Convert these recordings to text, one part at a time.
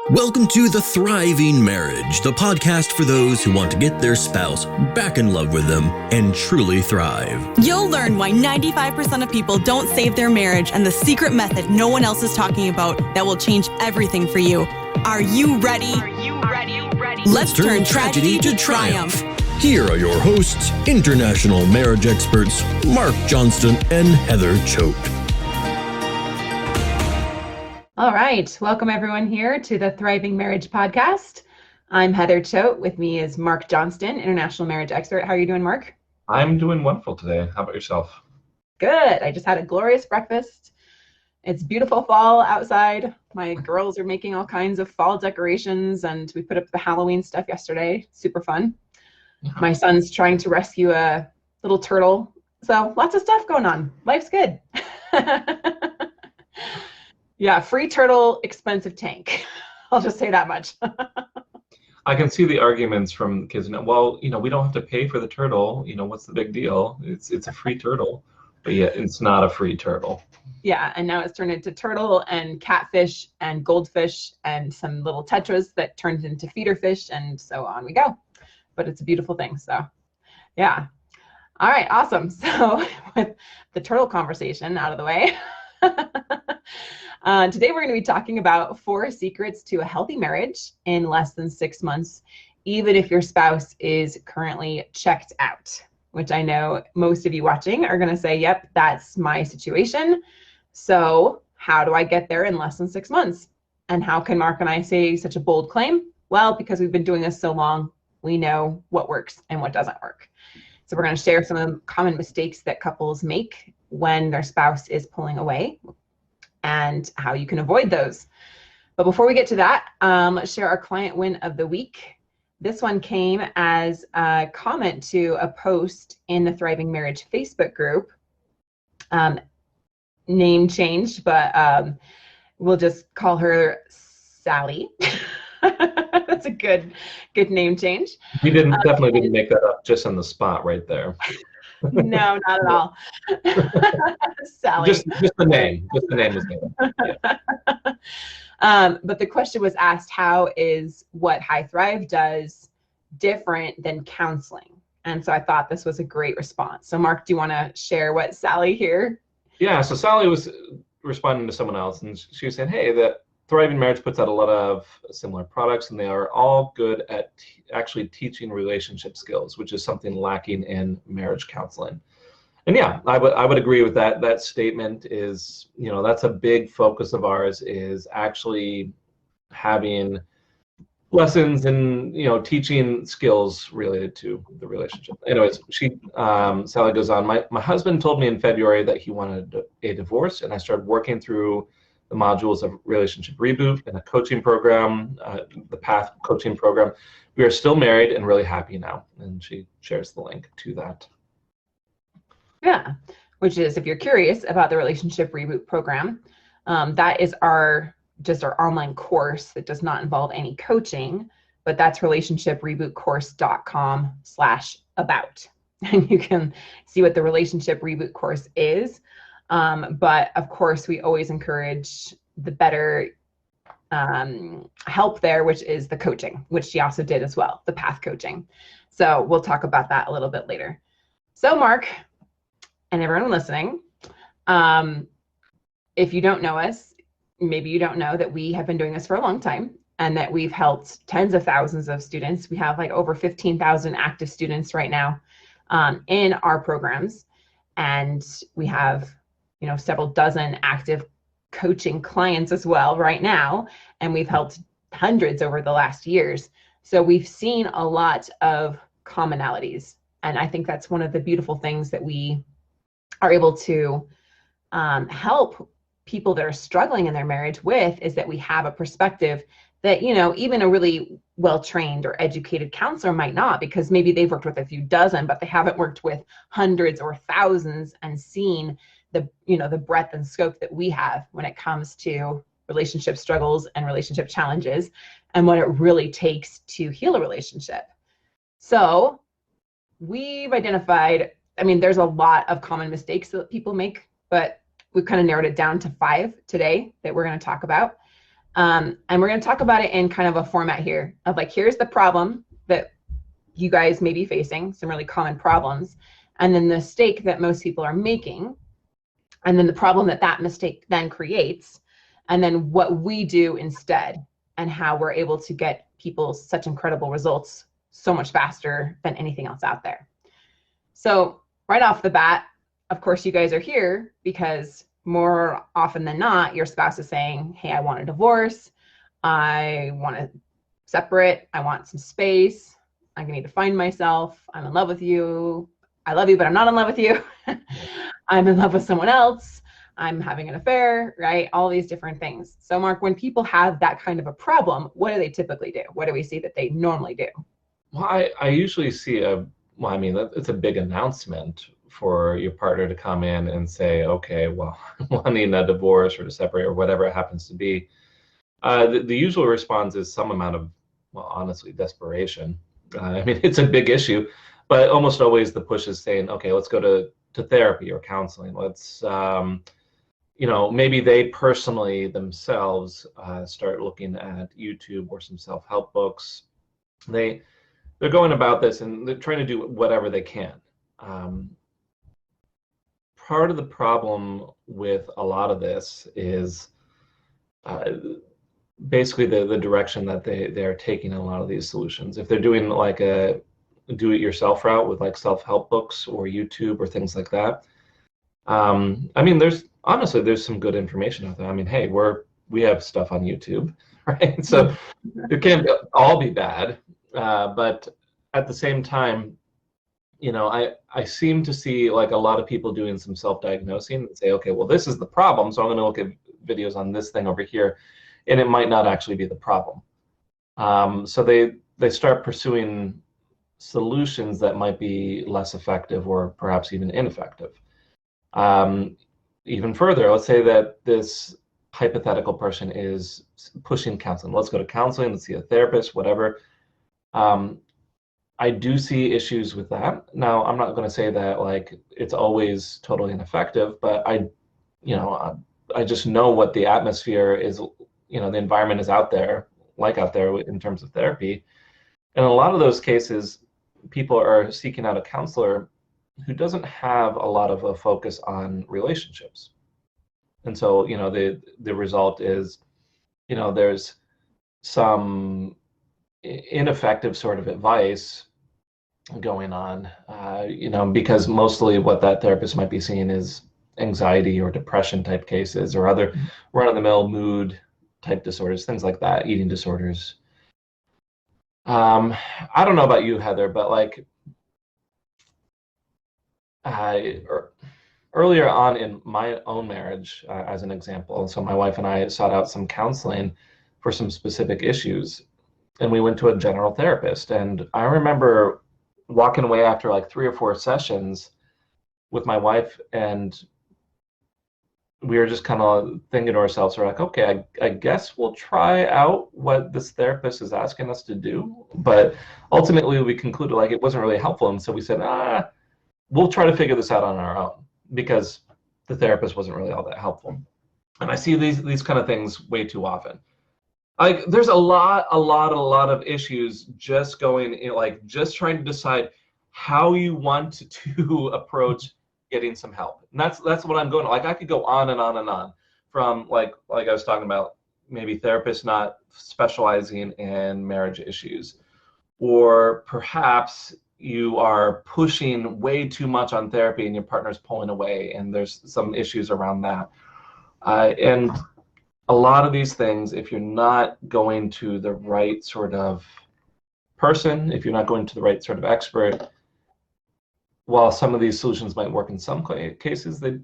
Welcome to The Thriving Marriage, the podcast for those who want to get their spouse back in love with them and truly thrive. You'll learn why 95% of people don't save their marriage and the secret method no one else is talking about that will change everything for you. Are you ready? Let's turn tragedy to triumph. Here are your hosts, international marriage experts, Marc Johnston and Heather Choate. All right. Welcome everyone here to the Thriving Marriage Podcast. I'm Heather Choate. With me is Marc Johnston, international marriage expert. How are you doing, Marc? I'm doing wonderful today. How about yourself? Good. I just had a glorious breakfast. It's beautiful fall outside. My girls are making all kinds of fall decorations and we put up the Halloween stuff yesterday. Super fun. Yeah. My son's trying to rescue a little turtle. So lots of stuff going on. Life's good. Yeah, free turtle, expensive tank. I'll just say that much. I can see the arguments from kids. Well, we don't have to pay for the turtle. What's the big deal? It's a free turtle, but yet it's not a free turtle. Yeah, and now it's turned into turtle and catfish and goldfish and some little tetras that turned into feeder fish, and so on we go. But it's a beautiful thing, so yeah. All right, awesome. So with the turtle conversation out of the way, today we're going to be talking about 4 secrets to a healthy marriage in less than 6 months, even if your spouse is currently checked out, which I know most of you watching are going to say, yep, that's my situation. So how do I get there in less than 6 months? And how can Marc and I say such a bold claim? Well, because we've been doing this so long, we know what works and what doesn't work. So we're going to share some of the common mistakes that couples make when their spouse is pulling away and how you can avoid those. But before we get to that, let's share our client win of the week. This one came as a comment to a post in the Thriving Marriage Facebook group. Name changed, but we'll just call her Sally. That's a good name change. We definitely didn't make that up just on the spot right there. No, not at all. Sally. Just the name. Just the name was given. Yeah. But the question was asked, how is what High Thrive does different than counseling? And so I thought this was a great response. So Marc, do you want to share what Sally here? Yeah, so Sally was responding to someone else, and she was saying, hey, that Thriving Marriage puts out a lot of similar products, and they are all good at actually teaching relationship skills, which is something lacking in marriage counseling. And yeah, I would agree with that. That statement is, that's a big focus of ours, is actually having lessons and teaching skills related to the relationship. Anyways, Sally goes on. My husband told me in February that he wanted a divorce, and I started working through the modules of Relationship Reboot and a coaching program, the Path coaching program. We are still married and really happy now. And she shares the link to that. Yeah, which is, if you're curious about the Relationship Reboot program, that is our online course that does not involve any coaching, but that's relationship-reboot-course.com/about. And you can see what the Relationship Reboot course is. But of course, we always encourage the better help there, which is the coaching, which she also did as well, the Path coaching. So we'll talk about that a little bit later. So Marc and everyone listening, if you don't know us, maybe you don't know that we have been doing this for a long time and that we've helped tens of thousands of students. We have like over 15,000 active students right now in our programs. And we have several dozen active coaching clients as well right now, and we've helped hundreds over the last years. So we've seen a lot of commonalities, and I think that's one of the beautiful things that we are able to help people that are struggling in their marriage with, is that we have a perspective that even a really well-trained or educated counselor might not, because maybe they've worked with a few dozen, but they haven't worked with hundreds or thousands and seen the breadth and scope that we have when it comes to relationship struggles and relationship challenges and what it really takes to heal a relationship. So we've identified, there's a lot of common mistakes that people make, but we've kind of narrowed it down to 5 today that we're going to talk about. And we're going to talk about it in kind of a format here of like, here's the problem that you guys may be facing, some really common problems, and then the mistake that most people are making, and then the problem that that mistake then creates, and then what we do instead, and how we're able to get people such incredible results so much faster than anything else out there. So right off the bat, of course, you guys are here because more often than not, your spouse is saying, hey, I want a divorce. I want to separate. I want some space. I need to find myself. I'm in love with you. I love you, but I'm not in love with you. I'm in love with someone else. I'm having an affair, right? All these different things. So Marc, when people have that kind of a problem, what do they typically do? What do we see that they normally do? Well, I usually see it's a big announcement for your partner to come in and say, okay, well, I'm wanting a divorce or to separate or whatever it happens to be. The usual response is some amount of, well, honestly, desperation. It's a big issue, but almost always the push is saying, okay, let's go to therapy or counseling. Let's, maybe they personally themselves start looking at YouTube or some self-help books. They're going about this and they're trying to do whatever they can. Part of the problem with a lot of this is basically the direction that they're taking in a lot of these solutions. If they're doing like a do-it-yourself route with like self-help books or YouTube or things like that, there's some good information out there. Hey, we have stuff on YouTube, right? So it can't all be bad, but at the same time, I seem to see like a lot of people doing some self-diagnosing and say, okay, well, this is the problem, so I'm going to look at videos on this thing over here, and it might not actually be the problem. So they start pursuing solutions that might be less effective or perhaps even ineffective. Even further, let's say that this hypothetical person is pushing counseling. Let's go to counseling, let's see a therapist, whatever. I do see issues with that. Now, I'm not going to say that like it's always totally ineffective, but I just know what the atmosphere is, the environment is out there in terms of therapy. And in a lot of those cases, people are seeking out a counselor who doesn't have a lot of a focus on relationships. And so, the result is, there's some ineffective sort of advice going on, because mostly what that therapist might be seeing is anxiety or depression type cases or other run-of-the-mill mood type disorders, things like that, eating disorders. I don't know about you, Heather, but like earlier on in my own marriage, as an example, so my wife and I sought out some counseling for some specific issues, and we went to a general therapist. And I remember walking away after like 3 or 4 sessions with my wife, and we were just kind of thinking to ourselves, we're like, okay, I guess we'll try out what this therapist is asking us to do. But ultimately we concluded like it wasn't really helpful. And so we said, we'll try to figure this out on our own, because the therapist wasn't really all that helpful. And I see these kind of things way too often. Like there's a lot of issues just going in, like just trying to decide how you want to approach getting some help. And that's what I'm going, like I could go on and on and on, from like I was talking about, maybe therapists not specializing in marriage issues, or perhaps you are pushing way too much on therapy and your partner's pulling away, and there's some issues around that. And a lot of these things, if you're not going to the right sort of person, if you're not going to the right sort of expert, while some of these solutions might work in some cases, they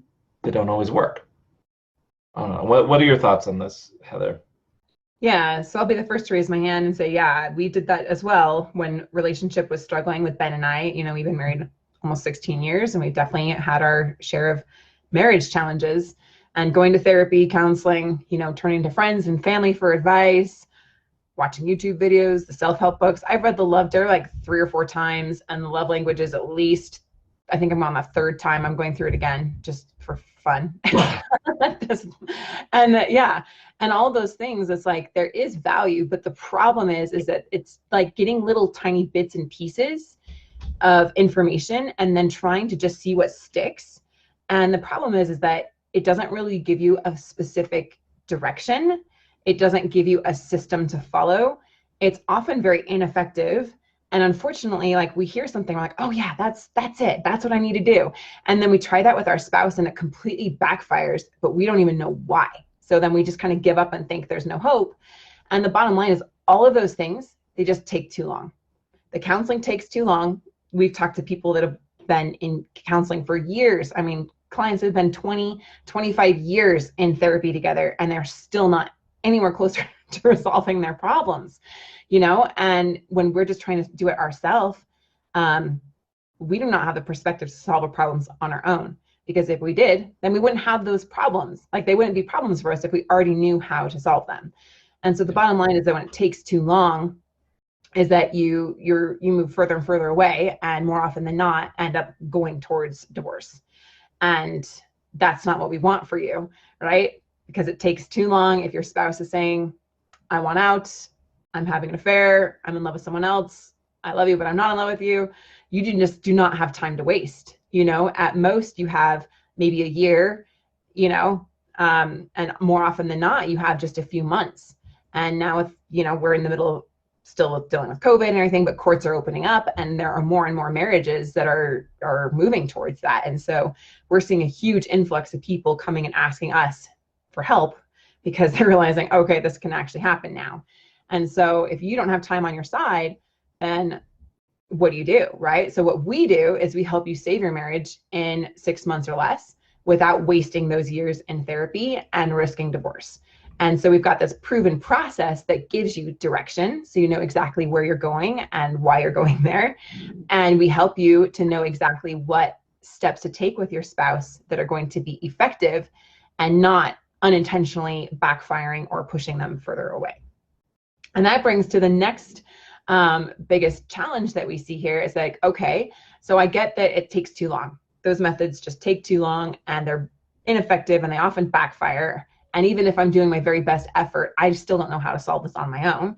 don't always work. I don't know. What are your thoughts on this, Heather? Yeah, so I'll be the first to raise my hand and say, yeah, we did that as well when relationship was struggling with Ben and I. We've been married almost 16 years, and we definitely had our share of marriage challenges. And going to therapy, counseling, turning to friends and family for advice, watching YouTube videos, the self-help books. I've read The Love Dare like 3 or 4 times, and the love languages at least, I think I'm on my 3rd time. I'm going through it again just for fun. And all those things, it's like there is value, but the problem is that it's like getting little tiny bits and pieces of information and then trying to just see what sticks. And the problem is that it doesn't really give you a specific direction. It doesn't give you a system to follow. It's often very ineffective. And unfortunately, like we hear something like, oh yeah, that's it. That's what I need to do. And then we try that with our spouse and it completely backfires, but we don't even know why. So then we just kind of give up and think there's no hope. And the bottom line is all of those things, they just take too long. The counseling takes too long. We've talked to people that have been in counseling for years. I mean, clients have been 20, 25 years in therapy together, and they're still not anywhere closer to resolving their problems, and when we're just trying to do it ourselves, we do not have the perspective to solve our problems on our own, because if we did, then we wouldn't have those problems. Like they wouldn't be problems for us if we already knew how to solve them. And so the bottom line is that when it takes too long, is that you move further and further away, and more often than not end up going towards divorce. And that's not what we want for you, right? Because it takes too long. If your spouse is saying, I want out, I'm having an affair, I'm in love with someone else, I love you, but I'm not in love with you, you just do not have time to waste. At most you have maybe a year, and more often than not, you have just a few months. And now if, we're in the middle still dealing with COVID and everything, but courts are opening up and there are more and more marriages that are moving towards that. And so we're seeing a huge influx of people coming and asking us for help because they're realizing, okay, this can actually happen now. And so if you don't have time on your side, then what do you do, right? So what we do is we help you save your marriage in 6 months or less without wasting those years in therapy and risking divorce. And so we've got this proven process that gives you direction, so you know exactly where you're going and why you're going there. And we help you to know exactly what steps to take with your spouse that are going to be effective and not unintentionally backfiring or pushing them further away. And that brings to the next biggest challenge that we see here is like, okay, so I get that it takes too long. Those methods just take too long and they're ineffective and they often backfire. And even if I'm doing my very best effort, I still don't know how to solve this on my own.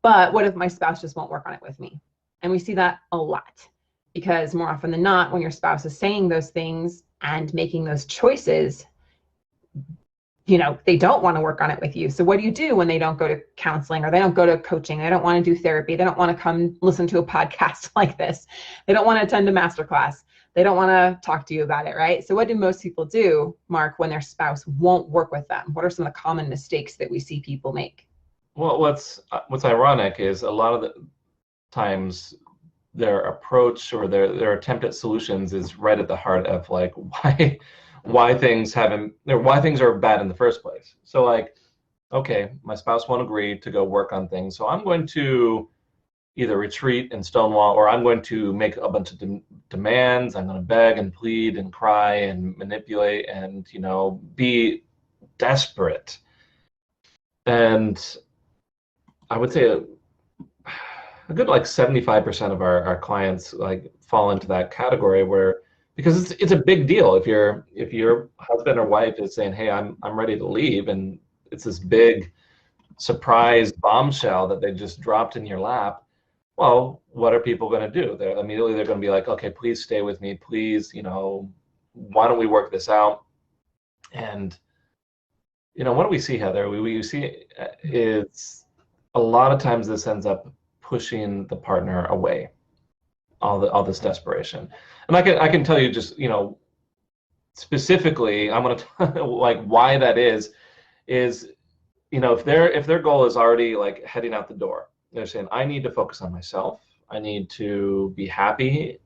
But what if my spouse just won't work on it with me? And we see that a lot, because more often than not, when your spouse is saying those things and making those choices, they don't want to work on it with you. So what do you do when they don't go to counseling or they don't go to coaching? They don't want to do therapy. They don't want to come listen to a podcast like this. They don't want to attend a masterclass. They don't want to talk to you about it, right? So what do most people do, Marc, when their spouse won't work with them? What are some of the common mistakes that we see people make? Well, what's ironic is a lot of the times their approach or their attempt at solutions is right at the heart of like why things are bad in the first place. So like, okay, my spouse won't agree to go work on things, so I'm going to either retreat and stonewall, or I'm going to make a bunch of demands. I'm going to beg and plead and cry and manipulate and, be desperate. And I would say a good like 75% of our clients like fall into that category because it's a big deal if your husband or wife is saying, hey, I'm ready to leave, and it's this big surprise bombshell that they just dropped in your lap. Well, what are people going to do? They're going to be like, okay, please stay with me. Please, why don't we work this out? And, what do we see, Heather? We see it's a lot of times this ends up pushing the partner away, all this desperation. And I can tell you just, specifically, I'm going to like why that is, if their goal is already like heading out the door, they're saying, I need to focus on myself. I need to be happy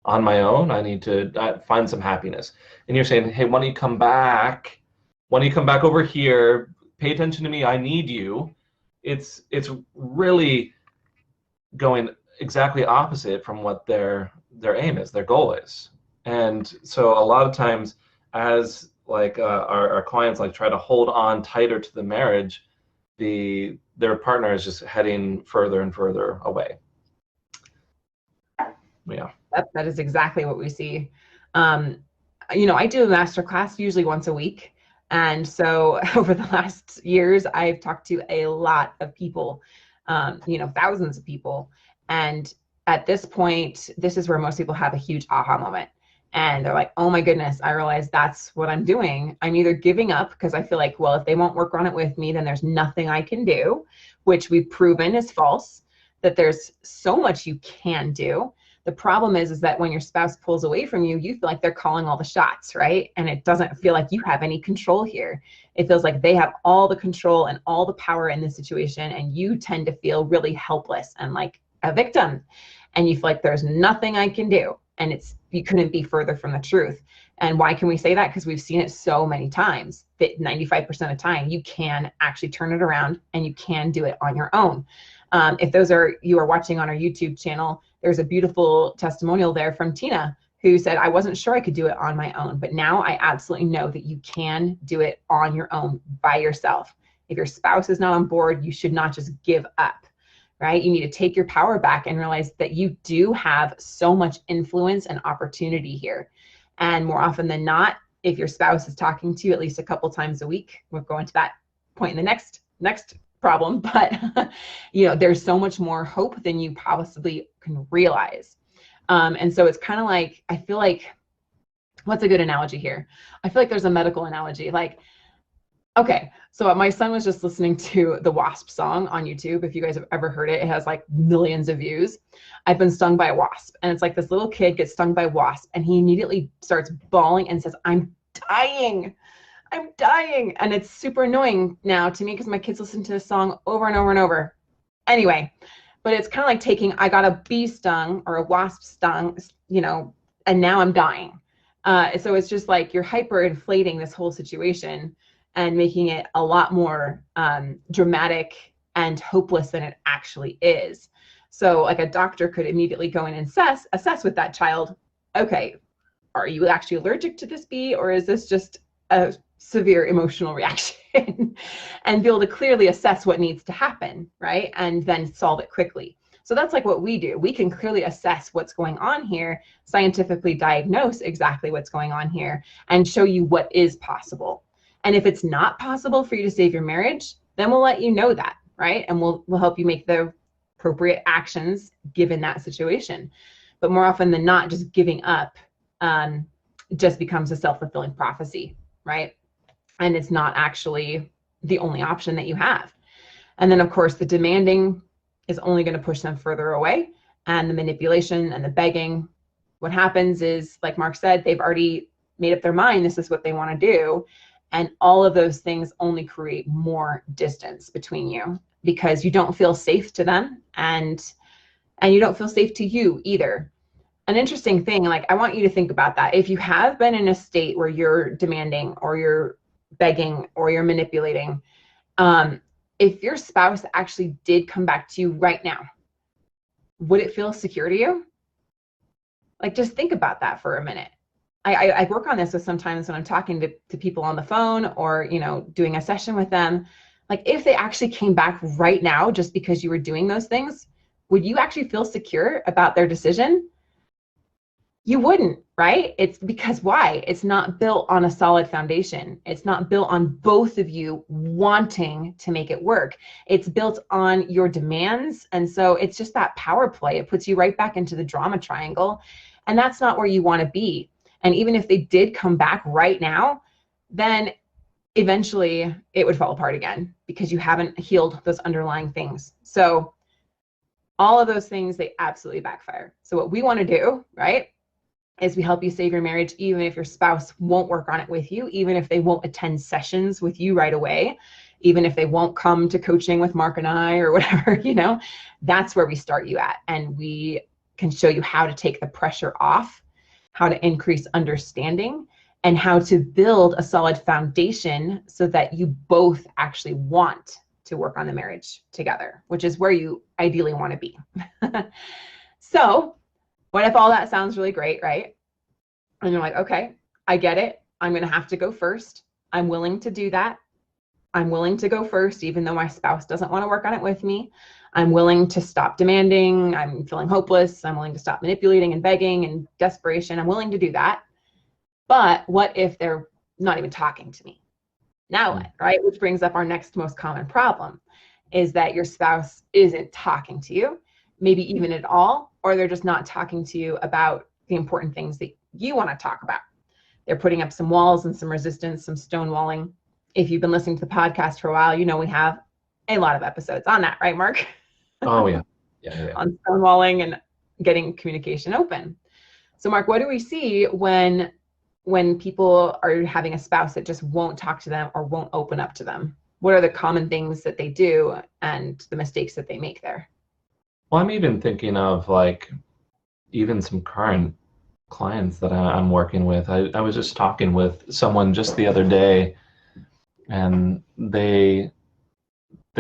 on my own. I need to find some happiness. And you're saying, hey, why don't you come back? Why don't you come back over here? Pay attention to me. I need you. It's really going exactly opposite from what their aim is, their goal is. And so a lot of times as like our clients like try to hold on tighter to the marriage, their partner is just heading further and further away. Yeah. That is exactly what we see. I do a master class usually once a week. And so over the last years, I've talked to a lot of people, thousands of people. And at this point, this is where most people have a huge aha moment. And they're like, oh my goodness, I realize that's what I'm doing. I'm either giving up because I feel like, well, if they won't work on it with me, then there's nothing I can do, which we've proven is false, that there's so much you can do. The problem is that when your spouse pulls away from you, you feel like they're calling all the shots, right? And it doesn't feel like you have any control here. It feels like they have all the control and all the power in this situation, and you tend to feel really helpless and like a victim. And you feel like there's nothing I can do. And you couldn't be further from the truth. And why can we say that? Because we've seen it so many times that 95% of the time you can actually turn it around and you can do it on your own. If you are watching on our YouTube channel, there's a beautiful testimonial there from Tina, who said, I wasn't sure I could do it on my own, but now I absolutely know that you can do it on your own by yourself. If your spouse is not on board, you should not just give up, right? You need to take your power back and realize that you do have so much influence and opportunity here. And more often than not, if your spouse is talking to you at least a couple times a week, we'll go into that point in the next problem, but there's so much more hope than you possibly can realize. And so it's kind of like, I feel like, what's a good analogy here? I feel like there's a medical analogy. Like, okay, so my son was just listening to the Wasp song on YouTube. If you guys have ever heard it, it has like millions of views. I've been stung by a wasp. And it's like this little kid gets stung by a wasp and he immediately starts bawling and says, I'm dying. I'm dying. And it's super annoying now to me because my kids listen to this song over and over and over. Anyway, but it's kind of like I got a bee stung or a wasp stung, and now I'm dying. So it's just like you're hyperinflating this whole situation and making it a lot more dramatic and hopeless than it actually is. So like a doctor could immediately go in and assess with that child, okay, are you actually allergic to this bee, or is this just a severe emotional reaction? And be able to clearly assess what needs to happen, right? And then solve it quickly. So that's like what we do. We can clearly assess what's going on here, scientifically diagnose exactly what's going on here, and show you what is possible. And if it's not possible for you to save your marriage, then we'll let you know that, right? And we'll help you make the appropriate actions given that situation. But more often than not, just giving up just becomes a self-fulfilling prophecy, right? And it's not actually the only option that you have. And then of course the demanding is only going to push them further away, and the manipulation and the begging. What happens is, like Marc said, they've already made up their mind this is what they want to do. And all of those things only create more distance between you because you don't feel safe to them, and you don't feel safe to you either. An interesting thing, like I want you to think about that. If you have been in a state where you're demanding or you're begging or you're manipulating, if your spouse actually did come back to you right now, would it feel secure to you? Like, just think about that for a minute. I work on this with sometimes when I'm talking to people on the phone or, doing a session with them. Like, if they actually came back right now just because you were doing those things, would you actually feel secure about their decision? You wouldn't, right? It's because why? It's not built on a solid foundation. It's not built on both of you wanting to make it work. It's built on your demands. And so it's just that power play. It puts you right back into the drama triangle. And that's not where you want to be. And even if they did come back right now, then eventually it would fall apart again because you haven't healed those underlying things. So all of those things, they absolutely backfire. So what we want to do, right, is we help you save your marriage, even if your spouse won't work on it with you, even if they won't attend sessions with you right away, even if they won't come to coaching with Marc and I or whatever, that's where we start you at. And we can show you how to take the pressure off, how to increase understanding, and how to build a solid foundation so that you both actually want to work on the marriage together, which is where you ideally want to be. So what if all that sounds really great, right? And you're like, okay, I get it. I'm going to have to go first. I'm willing to do that. I'm willing to go first, even though my spouse doesn't want to work on it with me. I'm willing to stop demanding. I'm feeling hopeless. I'm willing to stop manipulating and begging and desperation. I'm willing to do that. But what if they're not even talking to me? Now what, right? Which brings up our next most common problem, is that your spouse isn't talking to you, maybe even at all, or they're just not talking to you about the important things that you want to talk about. They're putting up some walls and some resistance, some stonewalling. If you've been listening to the podcast for a while, you know we have a lot of episodes on that, right, Marc? Oh, yeah. Yeah. On stonewalling and getting communication open. So, Marc, what do we see when people are having a spouse that just won't talk to them or won't open up to them? What are the common things that they do and the mistakes that they make there? Well, I'm even thinking of like even some current clients that I'm working with. I was just talking with someone just the other day, and they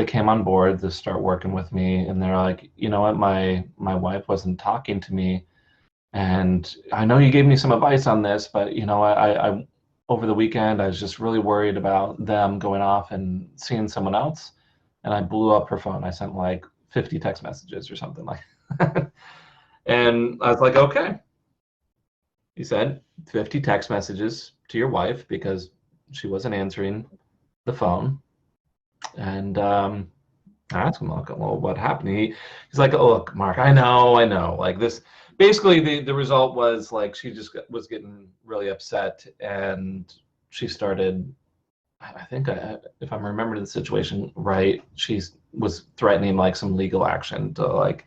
came on board to start working with me, and they're like, you know what, my wife wasn't talking to me, and I know you gave me some advice on this, but you know, I over the weekend I was just really worried about them going off and seeing someone else, and I blew up her phone. I sent like 50 text messages or something like that. And I was like, okay. He said 50 text messages to your wife because she wasn't answering the phone. And I asked him, like, well, what happened? He's like, oh, look, Marc, I know. Like this, basically the result was like she just was getting really upset, and she started, I think if I'm remembering the situation right, she was threatening like some legal action to like,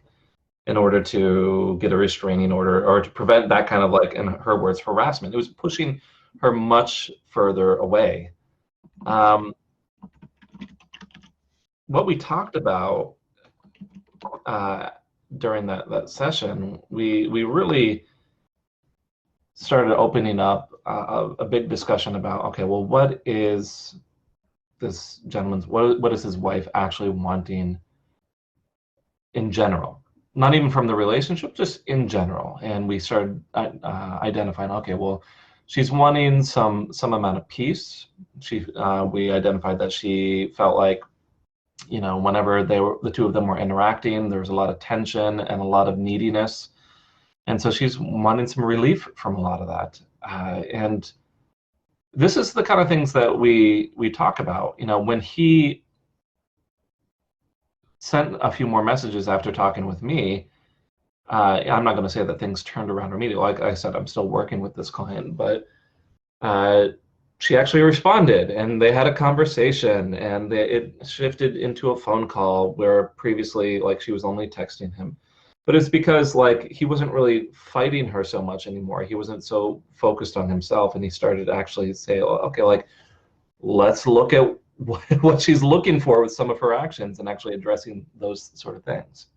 in order to get a restraining order or to prevent that kind of, like, in her words, harassment. It was pushing her much further away. What we talked about during that session, we really started opening up a big discussion about, okay, well, what is this gentleman's, what is his wife actually wanting in general? Not even from the relationship, just in general. And we started identifying, okay, well, she's wanting some amount of peace. We identified that she felt like, you know, whenever the two of them were interacting, there was a lot of tension and a lot of neediness. And so she's wanting some relief from a lot of that. And this is the kind of things that we talk about. You know, when he sent a few more messages after talking with me, I'm not going to say that things turned around immediately. Like I said, I'm still working with this client, but she actually responded, and they had a conversation, and it shifted into a phone call where previously, like, she was only texting him. But it's because, like, he wasn't really fighting her so much anymore. He wasn't so focused on himself, and he started to actually say, oh, okay, like, let's look at what she's looking for with some of her actions and actually addressing those sort of things.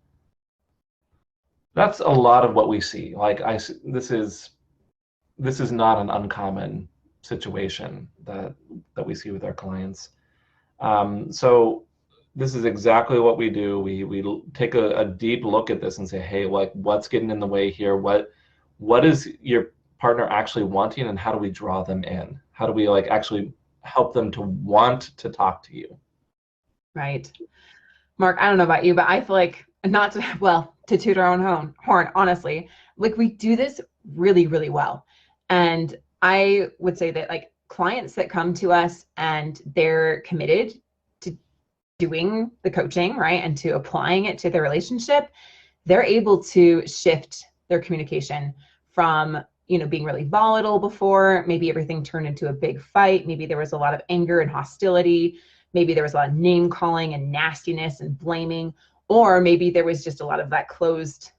That's a lot of what we see. Like, this is not an uncommon situation that we see with our clients. So this is exactly what we do. We take a deep look at this and say, hey, like, what's getting in the way here? What is your partner actually wanting, and how do we draw them in? How do we, like, actually help them to want to talk to you? Right. Marc, I don't know about you, but I feel like, not to toot our own horn, honestly, like, we do this really, really well. And I would say that, like, clients that come to us and they're committed to doing the coaching, right, and to applying it to their relationship, they're able to shift their communication from, you know, being really volatile before. Maybe everything turned into a big fight. Maybe there was a lot of anger and hostility. Maybe there was a lot of name calling and nastiness and blaming, or maybe there was just a lot of that closed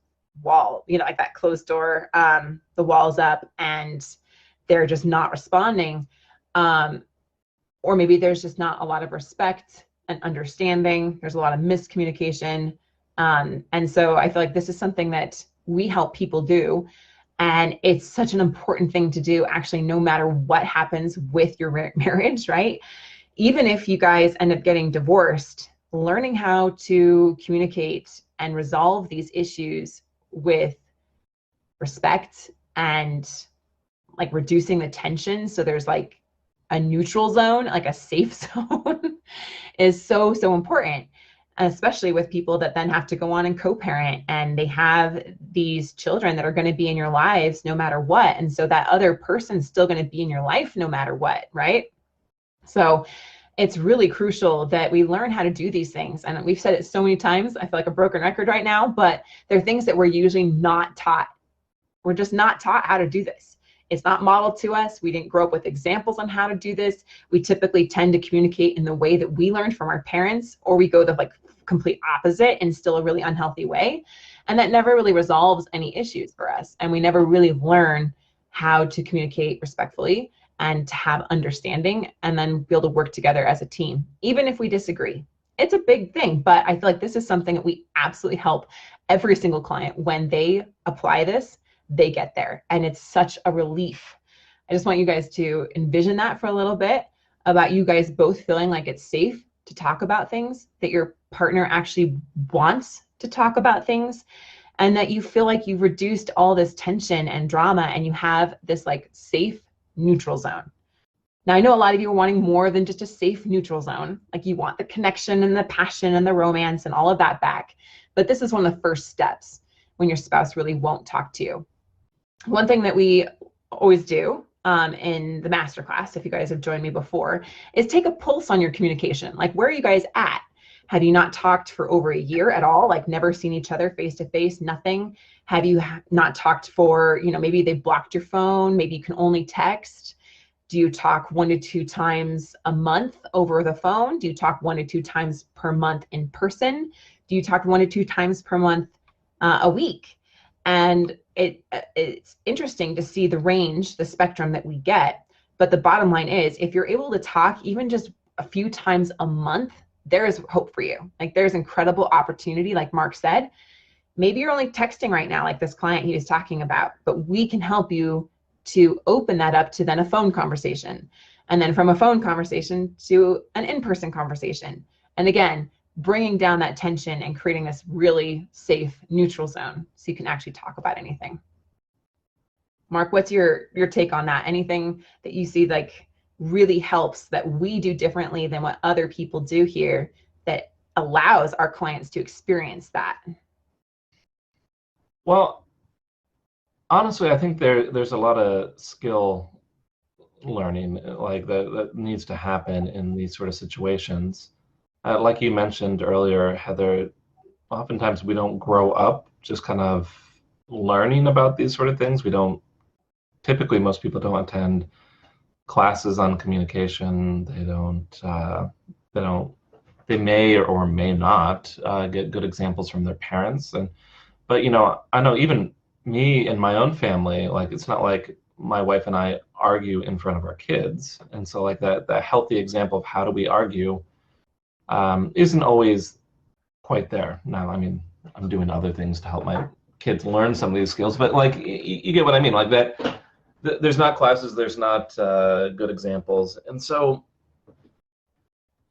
wall, you know, like that closed door, the wall's up and they're just not responding. Or maybe there's just not a lot of respect and understanding. There's a lot of miscommunication. And so I feel like this is something that we help people do. And it's such an important thing to do, actually, no matter what happens with your marriage, right? Even if you guys end up getting divorced, learning how to communicate and resolve these issues with respect and, like, reducing the tension, so there's, like, a neutral zone, like a safe zone, is so important. And especially with people that then have to go on and co-parent, and they have these children that are going to be in your lives no matter what. And so that other person's still going to be in your life no matter what, right? So it's really crucial that we learn how to do these things. And we've said it so many times, I feel like a broken record right now, but they're things that we're usually not taught. We're just not taught how to do this. It's not modeled to us. We didn't grow up with examples on how to do this. We typically tend to communicate in the way that we learned from our parents, or we go the like complete opposite in still a really unhealthy way. And that never really resolves any issues for us. And we never really learn how to communicate respectfully and to have understanding, and then be able to work together as a team, even if we disagree. It's a big thing, but I feel like this is something that we absolutely help every single client. When they apply this, they get there. And it's such a relief. I just want you guys to envision that for a little bit, about you guys both feeling like it's safe to talk about things, that your partner actually wants to talk about things, and that you feel like you've reduced all this tension and drama, and you have this like safe neutral zone. Now, I know a lot of you are wanting more than just a safe neutral zone. Like, you want the connection and the passion and the romance and all of that back. But this is one of the first steps when your spouse really won't talk to you. One thing that we always do in the masterclass, if you guys have joined me before, is take a pulse on your communication. Like, where are you guys at? Have you not talked for over a year at all? Like, never seen each other face to face, nothing? Have you not talked for, maybe they blocked your phone, maybe you can only text? Do you talk 1 to 2 times a month over the phone? Do you talk 1 to 2 times per month in person? Do you talk 1 to 2 times per month a week? And it's interesting to see the range, the spectrum that we get. But the bottom line is, if you're able to talk even just a few times a month, there is hope for you. Like, there's incredible opportunity, like Marc said. Maybe you're only texting right now, like this client he was talking about, but we can help you to open that up to then a phone conversation, and then from a phone conversation to an in-person conversation. And again, bringing down that tension and creating this really safe neutral zone so you can actually talk about anything. Marc, what's your take on that? Anything that you see like really helps that we do differently than what other people do here that allows our clients to experience that? Well, honestly, I think there's a lot of skill learning like that needs to happen in these sort of situations. Like you mentioned earlier, Heather, oftentimes we don't grow up just kind of learning about these sort of things. Typically, most people don't attend classes on communication. They may or may not get good examples from their parents. But I know even me and my own family, like, it's not like my wife and I argue in front of our kids. And so like that healthy example of how do we argue isn't always quite there. Now, I mean, I'm doing other things to help my kids learn some of these skills, but like, you get what I mean, like that there's not classes, there's not good examples. And so,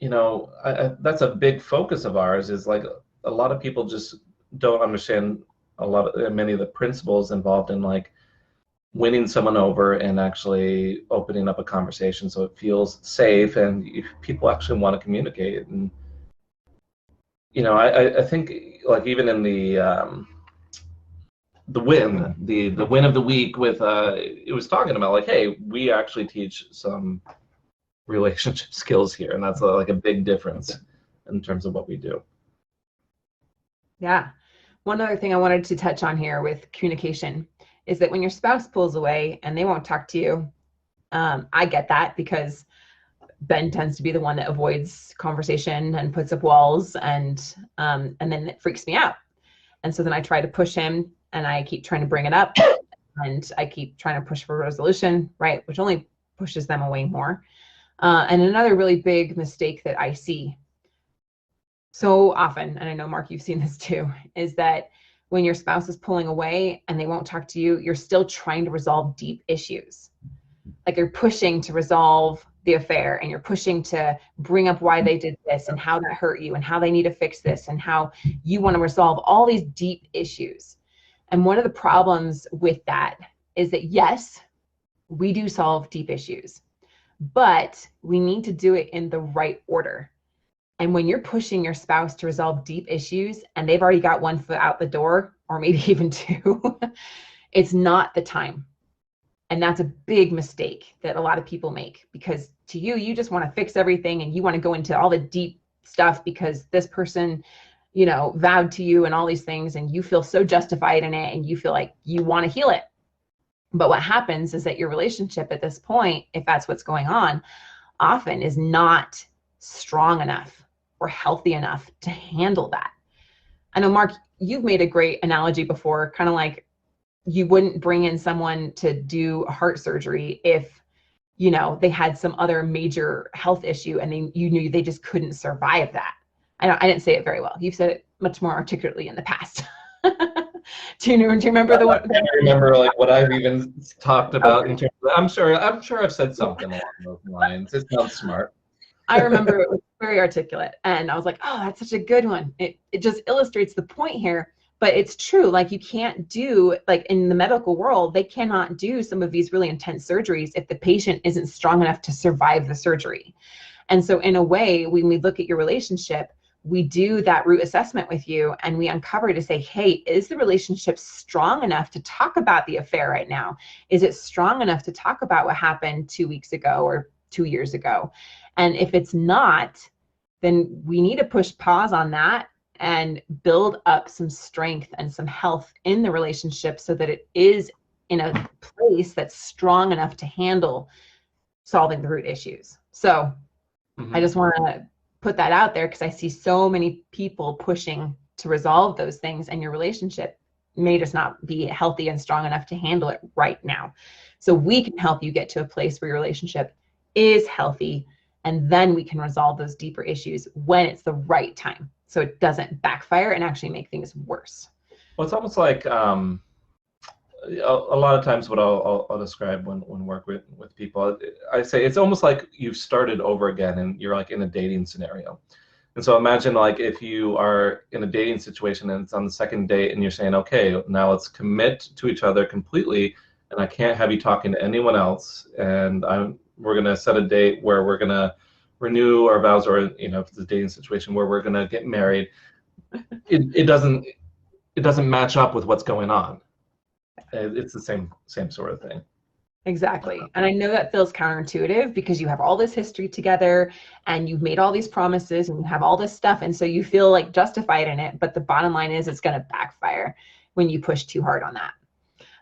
that's a big focus of ours, is like a lot of people just don't understand many of the principles involved in like winning someone over and actually opening up a conversation so it feels safe and people actually want to communicate. And I think like even in the win of the week with it was talking about like, hey, we actually teach some relationship skills here, and that's like a big difference in terms of what we do. Yeah. One other thing I wanted to touch on here with communication is that when your spouse pulls away and they won't talk to you, I get that, because Ben tends to be the one that avoids conversation and puts up walls, and then it freaks me out. And so then I try to push him, and I keep trying to bring it up, and I keep trying to push for resolution, right? Which only pushes them away more. And another really big mistake that I see so often, and I know, Marc, you've seen this too, is that when your spouse is pulling away and they won't talk to you, you're still trying to resolve deep issues. Like, you're pushing to resolve the affair, and you're pushing to bring up why they did this and how that hurt you and how they need to fix this and how you want to resolve all these deep issues. And one of the problems with that is that, yes, we do solve deep issues, but we need to do it in the right order. And when you're pushing your spouse to resolve deep issues and they've already got one foot out the door, or maybe even two, it's not the time. And that's a big mistake that a lot of people make, because to you, you just want to fix everything and you want to go into all the deep stuff because this person, you know, vowed to you and all these things, and you feel so justified in it and you feel like you want to heal it. But what happens is that your relationship at this point, if that's what's going on, often is not strong enough or healthy enough to handle that. I know, Marc, you've made a great analogy before, kind of like you wouldn't bring in someone to do heart surgery if, you know, they had some other major health issue and you knew they just couldn't survive that. I didn't say it very well. You've said it much more articulately in the past. Do you remember the one? I can't remember like what I've even talked about in terms of, I'm sure I've said something along those lines. It sounds smart. I remember it was very articulate, and I was like, oh, that's such a good one. It just illustrates the point here, but it's true. Like, you can't do, like in the medical world, they cannot do some of these really intense surgeries if the patient isn't strong enough to survive the surgery. And so in a way, when we look at your relationship, we do that root assessment with you and we uncover to say, hey, is the relationship strong enough to talk about the affair right now? Is it strong enough to talk about what happened 2 weeks ago or 2 years ago? And if it's not, then we need to push pause on that and build up some strength and some health in the relationship so that it is in a place that's strong enough to handle solving the root issues. So I just want to put that out there because I see so many people pushing to resolve those things, and your relationship may just not be healthy and strong enough to handle it right now. So we can help you get to a place where your relationship is healthy, and then we can resolve those deeper issues when it's the right time, so it doesn't backfire and actually make things worse. Well, it's almost like a lot of times what I'll describe when work with people, I say it's almost like you've started over again and you're like in a dating scenario. And so imagine like if you are in a dating situation and it's on the second date and you're saying, okay, now let's commit to each other completely and I can't have you talking to anyone else, and we're going to set a date where we're going to renew our vows, or, you know, if it's a dating situation where we're going to get married. It doesn't match up with what's going on. It's the same sort of thing. Exactly. And I know that feels counterintuitive because you have all this history together and you've made all these promises and you have all this stuff. And so you feel like justified in it. But the bottom line is it's going to backfire when you push too hard on that.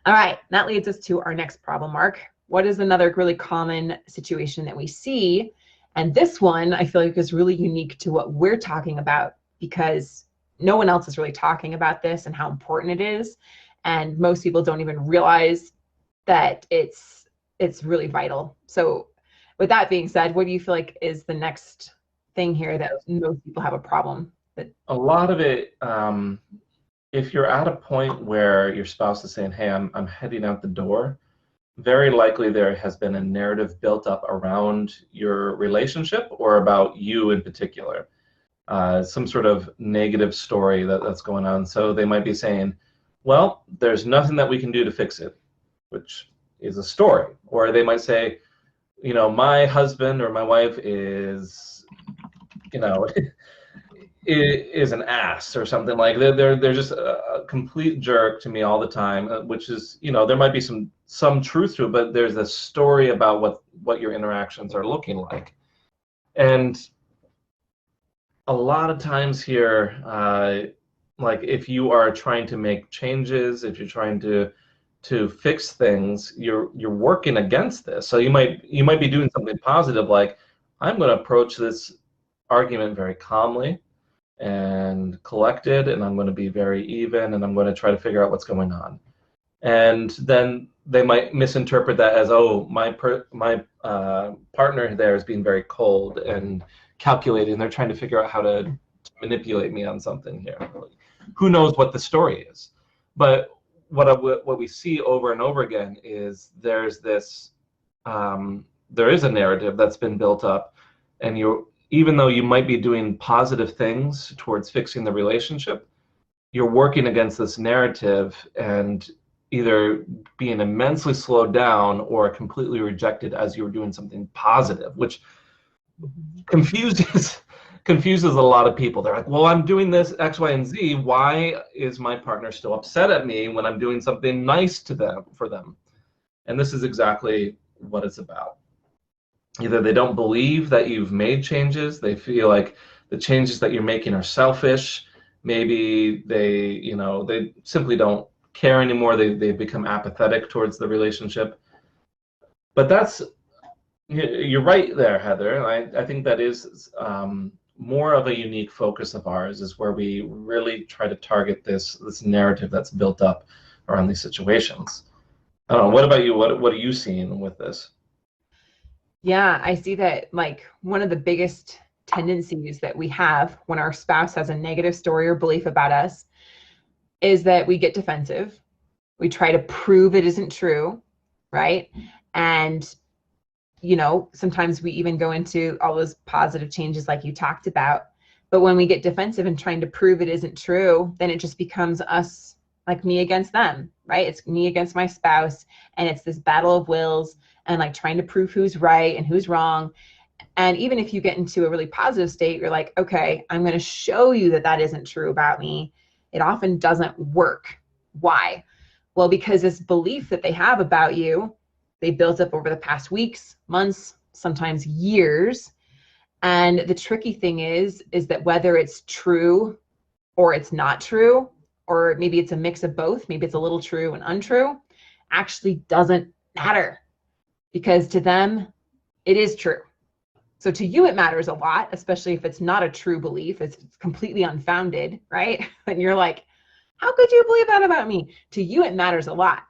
All right. That leads us to our next problem, Marc. What is another really common situation that we see? And this one I feel like is really unique to what we're talking about because no one else is really talking about this and how important it is. And most people don't even realize that it's really vital. So with that being said, what do you feel like is the next thing here that most people have a problem? A lot of it, if you're at a point where your spouse is saying, hey, I'm heading out the door, very likely there has been a narrative built up around your relationship or about you in particular. Some sort of negative story that's going on. So they might be saying, well, there's nothing that we can do to fix it, which is a story. Or they might say, you know, my husband or my wife is, you know, is an ass or something. Like they're just a complete jerk to me all the time, which is, you know, there might be some truth to it, but there's a story about what your interactions are looking like. And a lot of times here, like if you are trying to make changes, if you're trying to fix things, you're working against this. So you might be doing something positive, like I'm going to approach this argument very calmly and collected, and I'm going to be very even, and I'm going to try to figure out what's going on. And then they might misinterpret that as, oh, my partner there is being very cold and calculating. They're trying to figure out how to manipulate me on something here. Who knows what the story is? But what we see over and over again is there is a narrative that's been built up, and even though you might be doing positive things towards fixing the relationship, you're working against this narrative and either being immensely slowed down or completely rejected as you were doing something positive, which confuses confuses a lot of people. They're like, well, I'm doing this X, Y, and Z. Why is my partner still upset at me when I'm doing something nice to them for them? And this is exactly what it's about. Either they don't believe that you've made changes, they feel like the changes that you're making are selfish. Maybe they simply don't care anymore. They become apathetic towards the relationship. But you're right there, Heather. I think that is more of a unique focus of ours, is where we really try to target this narrative that's built up around these situations. I don't know. What about you? What are you seeing with this? Yeah, I see that like one of the biggest tendencies that we have when our spouse has a negative story or belief about us is that we get defensive. We try to prove it isn't true, right? And sometimes we even go into all those positive changes like you talked about. But when we get defensive and trying to prove it isn't true, then it just becomes us, like me against them, right? It's me against my spouse. And it's this battle of wills and like trying to prove who's right and who's wrong. And even if you get into a really positive state, you're like, okay, I'm going to show you that that isn't true about me. It often doesn't work. Why? Well, because this belief that they have about you, they built up over the past weeks, months, sometimes years. And the tricky thing is that whether it's true or it's not true, or maybe it's a mix of both, maybe it's a little true and untrue, actually doesn't matter, because to them, it is true. So to you, it matters a lot, especially if it's not a true belief, it's completely unfounded, right? And you're like, how could you believe that about me? To you, it matters a lot.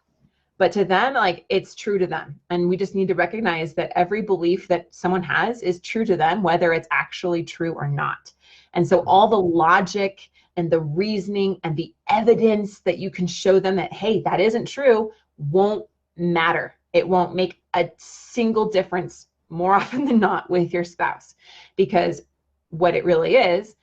But to them, like, it's true to them. And we just need to recognize that every belief that someone has is true to them, whether it's actually true or not. And so all the logic and the reasoning and the evidence that you can show them that, hey, that isn't true, won't matter. It won't make a single difference more often than not with your spouse, because what it really is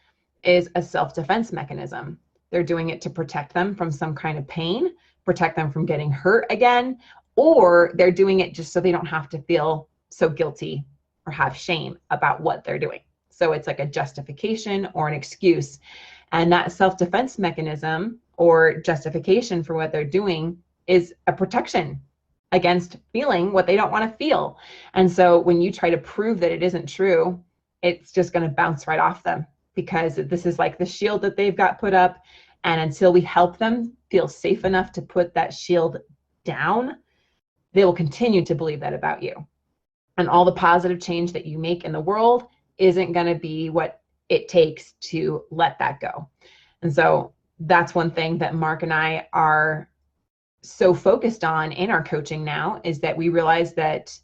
a self-defense mechanism. They're doing it to protect them from some kind of pain, protect them from getting hurt again, or they're doing it just so they don't have to feel so guilty or have shame about what they're doing. So it's like a justification or an excuse. And that self-defense mechanism or justification for what they're doing is a protection against feeling what they don't want to feel. And so when you try to prove that it isn't true, it's just going to bounce right off them, because this is like the shield that they've got put up. And until we help them feel safe enough to put that shield down, they will continue to believe that about you. And all the positive change that you make in the world isn't going to be what it takes to let that go. And so that's one thing that Marc and I are so focused on in our coaching now, is that we realize that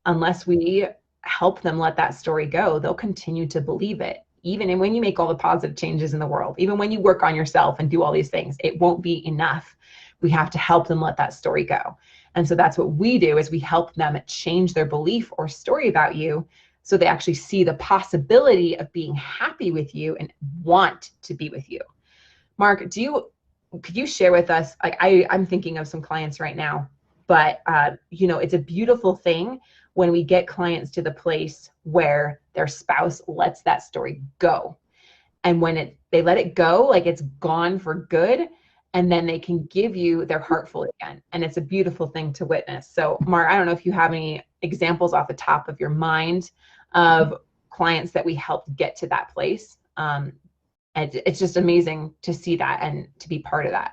unless we help them let that story go, they'll continue to believe it. Even when you make all the positive changes in the world, even when you work on yourself and do all these things, it won't be enough. We have to help them let that story go. And so that's what we do, is we help them change their belief or story about you, so they actually see the possibility of being happy with you and want to be with you. Marc, could you share with us, like I'm thinking of some clients right now, but it's a beautiful thing when we get clients to the place where their spouse lets that story go. And when they let it go, like it's gone for good, and then they can give you their heart full again. And it's a beautiful thing to witness. So Marc, I don't know if you have any examples off the top of your mind of clients that we helped get to that place. And it's just amazing to see that and to be part of that.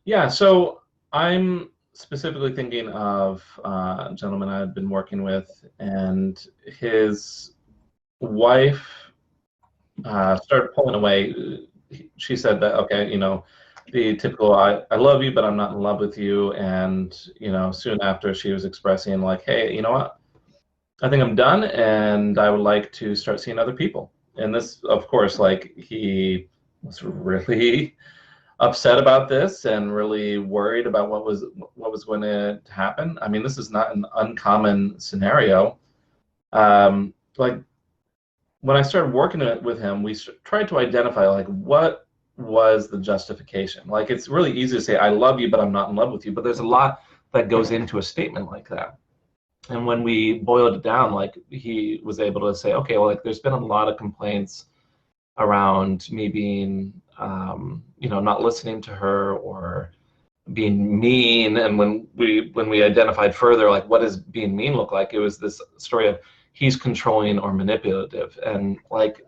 Yeah, so I'm specifically thinking of a gentleman I've been working with, and his wife started pulling away. She said that, okay, the typical, I love you, but I'm not in love with you. And, soon after, she was expressing like, hey, you know what? I think I'm done, and I would like to start seeing other people. And this, of course, like, he was really upset about this and really worried about what was going to happen. I mean, this is not an uncommon scenario. Like, when I started working with him, we tried to identify, like, what was the justification. Like, it's really easy to say, I love you, but I'm not in love with you. But there's a lot that goes into a statement like that. And when we boiled it down, like he was able to say, okay, well, like there's been a lot of complaints around me being, not listening to her or being mean. And when we identified further, like what does being mean look like? It was this story of he's controlling or manipulative. And like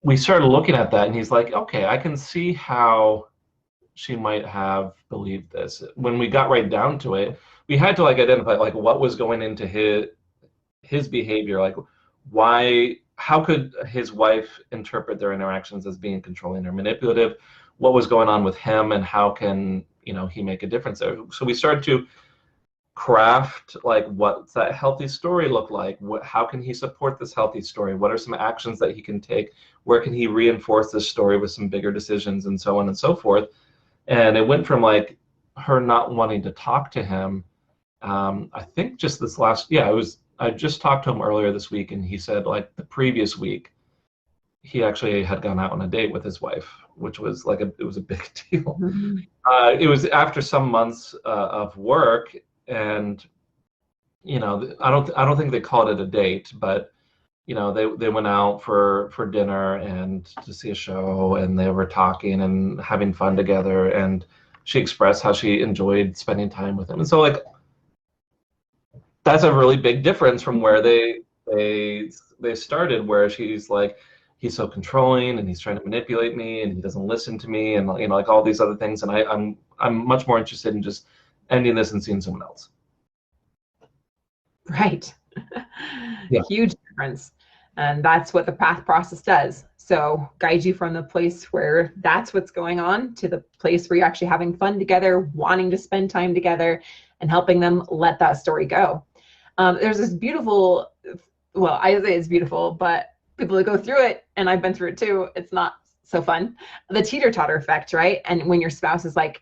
we started looking at that, and he's like, okay, I can see how she might have believed this. When we got right down to it, we had to like identify like what was going into his behavior, like how could his wife interpret their interactions as being controlling or manipulative, what was going on with him, and how can he make a difference there. So we started to craft like what's that healthy story look like, how can he support this healthy story, what are some actions that he can take, where can he reinforce this story with some bigger decisions, and so on and so forth. And it went from like her not wanting to talk to him. I think just this I just talked to him earlier this week, and he said like the previous week he actually had gone out on a date with his wife, which was like it was a big deal. Mm-hmm. It was after some months of work, and I don't think they called it a date, but they went out for dinner and to see a show, and they were talking and having fun together, and she expressed how she enjoyed spending time with him. And so like that's a really big difference from where they started, where she's like, he's so controlling and he's trying to manipulate me and he doesn't listen to me, and like all these other things, and I'm much more interested in just ending this and seeing someone else. Right. Yeah. Huge difference. And that's what the path process does. So guide you from the place where that's what's going on to the place where you're actually having fun together, wanting to spend time together, and helping them let that story go. There's this beautiful, well, I say it's beautiful, but people that go through it, and I've been through it too, it's not so fun. The teeter-totter effect, right? And when your spouse is like,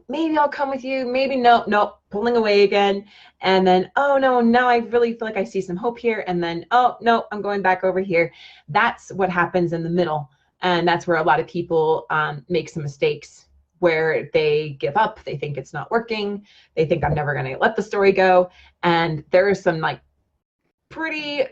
maybe I'll come with you, maybe no, pulling away again, and then, oh no, now I really feel like I see some hope here, and then, oh no, I'm going back over here. That's what happens in the middle, and that's where a lot of people make some mistakes, where they give up, they think it's not working, they think I'm never going to let the story go, and there are some like pretty,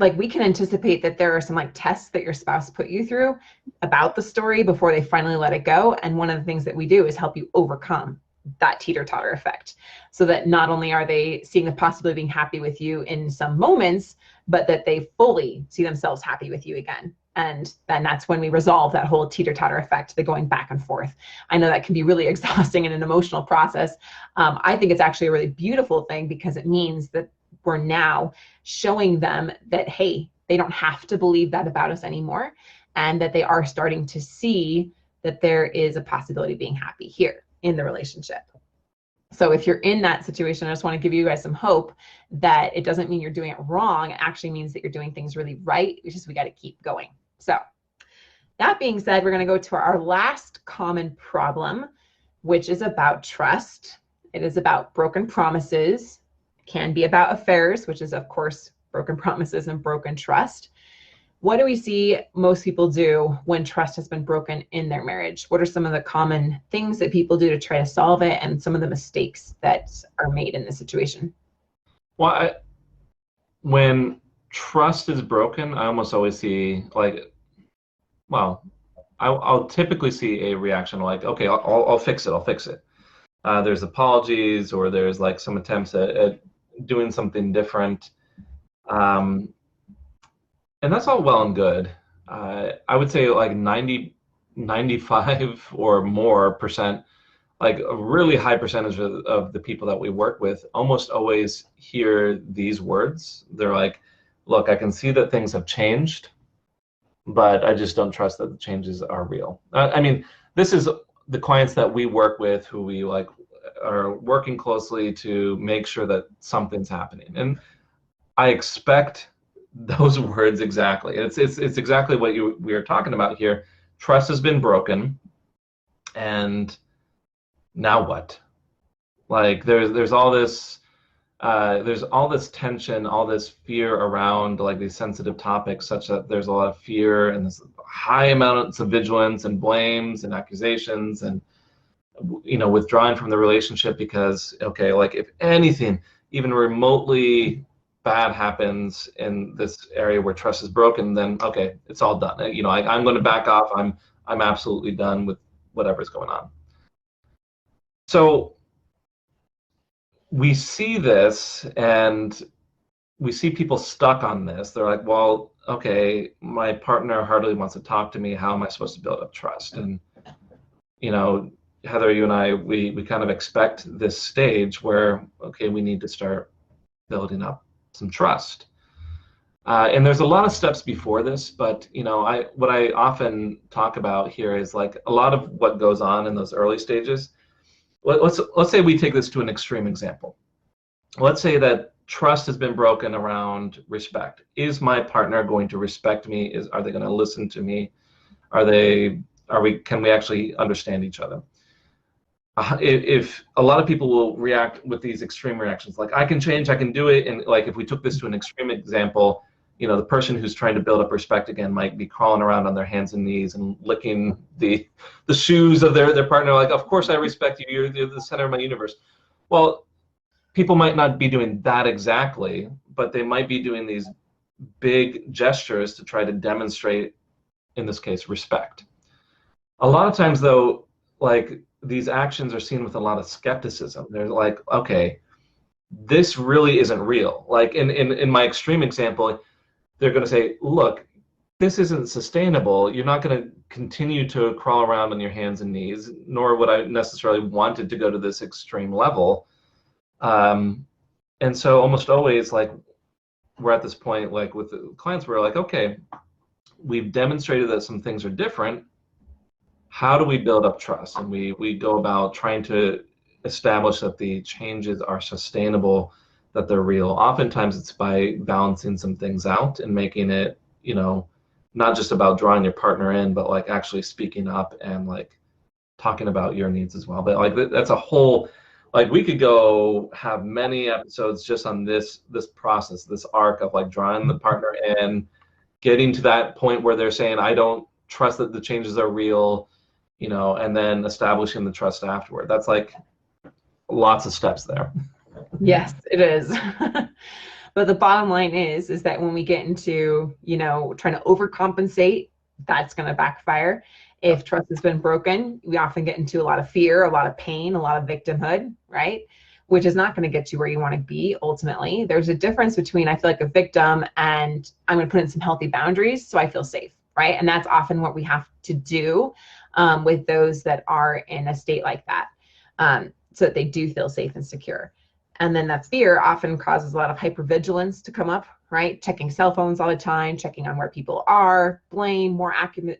like we can anticipate that there are some like tests that your spouse put you through about the story before they finally let it go. And one of the things that we do is help you overcome that teeter-totter effect, so that not only are they seeing the possibility of being happy with you in some moments, but that they fully see themselves happy with you again. And then that's when we resolve that whole teeter-totter effect, the going back and forth. I know that can be really exhausting and an emotional process. I think it's actually a really beautiful thing, because it means that we're now showing them that, hey, they don't have to believe that about us anymore, and that they are starting to see that there is a possibility of being happy here in the relationship. So if you're in that situation, I just want to give you guys some hope that it doesn't mean you're doing it wrong. It actually means that you're doing things really right. It's just we got to keep going. So that being said, we're going to go to our last common problem, which is about trust. It is about broken promises. Can be about affairs, which is of course broken promises and broken trust. What do we see most people do when trust has been broken in their marriage? What are some of the common things that people do to try to solve it, and some of the mistakes that are made in this situation? Well, when trust is broken, I almost always see like, well, I'll typically see a reaction like, okay, I'll fix it. I'll fix it. There's apologies, or there's like some attempts at doing something different. And that's all well and good. I would say like 95 or more percent, like a really high percentage of the people that we work with almost always hear these words. They're like, look, I can see that things have changed, but I just don't trust that the changes are real. I mean, this is the clients that we work with, who we like are working closely to make sure that something's happening. And I expect those words exactly. It's exactly what we are talking about here. Trust has been broken, and now what? Like there's all this tension, all this fear around like these sensitive topics, such that there's a lot of fear and this high amounts of vigilance and blames and accusations. And withdrawing from the relationship because, okay, like if anything, even remotely bad happens in this area where trust is broken, then okay, it's all done. I'm going to back off. I'm absolutely done with whatever's going on. So we see this, and we see people stuck on this. They're like, well, okay, my partner hardly wants to talk to me. How am I supposed to build up trust? And Heather, you and I, we kind of expect this stage where, okay, we need to start building up some trust. And there's a lot of steps before this, but what I often talk about here is like a lot of what goes on in those early stages. Let's say we take this to an extreme example. Let's say that trust has been broken around respect. Is my partner going to respect me? Are they going to listen to me? Can we actually understand each other? If a lot of people will react with these extreme reactions, like I can change, I can do it, and like if we took this to an extreme example, the person who's trying to build up respect again might be crawling around on their hands and knees and licking the shoes of their partner, like, of course I respect you, you're the center of my universe. Well, people might not be doing that exactly, but they might be doing these big gestures to try to demonstrate, in this case, respect. A lot of times though, like these actions are seen with a lot of skepticism. They're like, okay, this really isn't real. Like in my extreme example, they're going to say, look, this isn't sustainable. You're not going to continue to crawl around on your hands and knees, nor would I necessarily want it to go to this extreme level. And so almost always, like, we're at this point, like with the clients, we're like, okay, we've demonstrated that some things are different. How do we build up trust? And we go about trying to establish that the changes are sustainable, that they're real. Oftentimes it's by balancing some things out and making it, not just about drawing your partner in, but like actually speaking up and like talking about your needs as well. But like that's a whole, like we could go have many episodes just on this process, this arc of like drawing the partner in, getting to that point where they're saying, I don't trust that the changes are real, and then establishing the trust afterward. That's like lots of steps there. Yes, it is. But the bottom line is that when we get into, trying to overcompensate, that's going to backfire. If trust has been broken, we often get into a lot of fear, a lot of pain, a lot of victimhood, right? Which is not going to get you where you want to be ultimately. There's a difference between, I feel like, a victim and I'm going to put in some healthy boundaries so I feel safe, right? And that's often what we have to do with those that are in a state like that, so that they do feel safe and secure. And then that fear often causes a lot of hypervigilance to come up, right? Checking cell phones all the time, checking on where people are, blame, more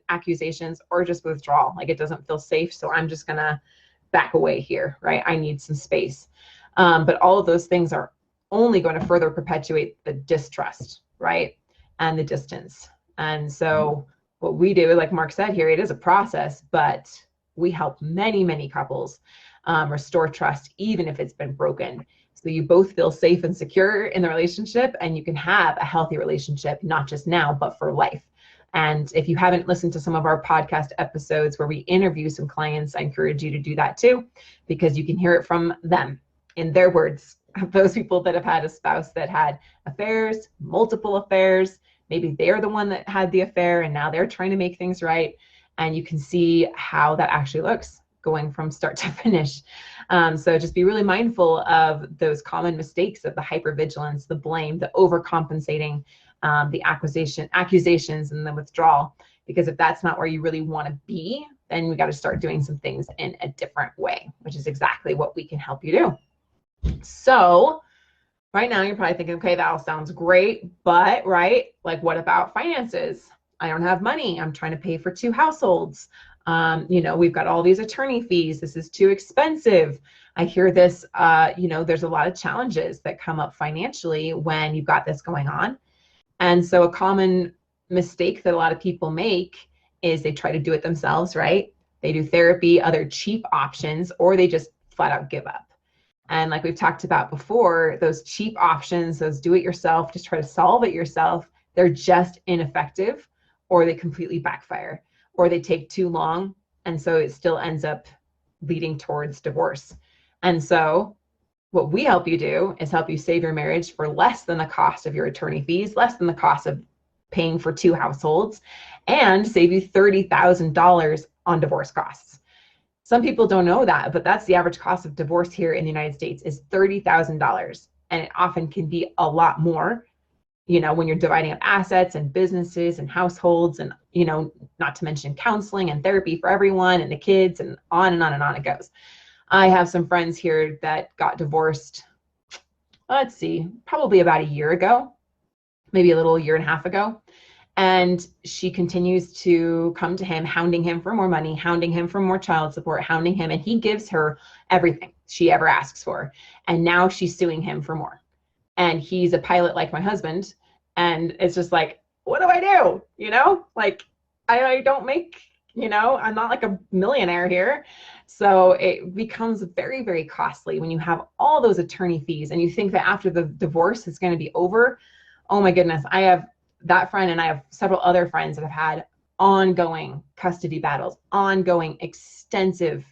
accusations, or just withdrawal. Like it doesn't feel safe, so I'm just gonna back away here, right? I need some space. But all of those things are only going to further perpetuate the distrust, right? And the distance. And so what we do, like Marc said here, it is a process, but we help many, many couples restore trust, even if it's been broken. So you both feel safe and secure in the relationship, and you can have a healthy relationship, not just now, but for life. And if you haven't listened to some of our podcast episodes where we interview some clients, I encourage you to do that too, because you can hear it from them in their words, those people that have had a spouse that had affairs, multiple affairs. Maybe they're the one that had the affair and now they're trying to make things right. And you can see how that actually looks going from start to finish. So just be really mindful of those common mistakes of the hypervigilance, the blame, the overcompensating, the accusations, and the withdrawal. Because if that's not where you really want to be, then we got to start doing some things in a different way, which is exactly what we can help you do. So right now you're probably thinking, okay, that all sounds great, but right, like what about finances? I don't have money. I'm trying to pay for 2 households. We've got all these attorney fees. This is too expensive. I hear this, there's a lot of challenges that come up financially when you've got this going on. And so a common mistake that a lot of people make is they try to do it themselves, right? They do therapy, other cheap options, or they just flat out give up. And like we've talked about before, those cheap options, those do it yourself, just try to solve it yourself, they're just ineffective, or they completely backfire, or they take too long. And so it still ends up leading towards divorce. And so what we help you do is help you save your marriage for less than the cost of your attorney fees, less than the cost of paying for 2 households, and save you $30,000 on divorce costs. Some people don't know that, but that's the average cost of divorce here in the United States is $30,000. And it often can be a lot more, when you're dividing up assets and businesses and households and, not to mention counseling and therapy for everyone and the kids and on and on and on it goes. I have some friends here that got divorced, let's see, probably about a year ago, maybe a little year and a half ago. And she continues to come to him, hounding him for more money, hounding him for more child support, hounding him. And he gives her everything she ever asks for. And now she's suing him for more. And he's a pilot like my husband. And it's just like, what do I do? Like I don't make, I'm not like a millionaire here. So it becomes very, very costly when you have all those attorney fees and you think that after the divorce is going to be over. Oh my goodness. I have that friend and I have several other friends that have had ongoing custody battles, ongoing extensive,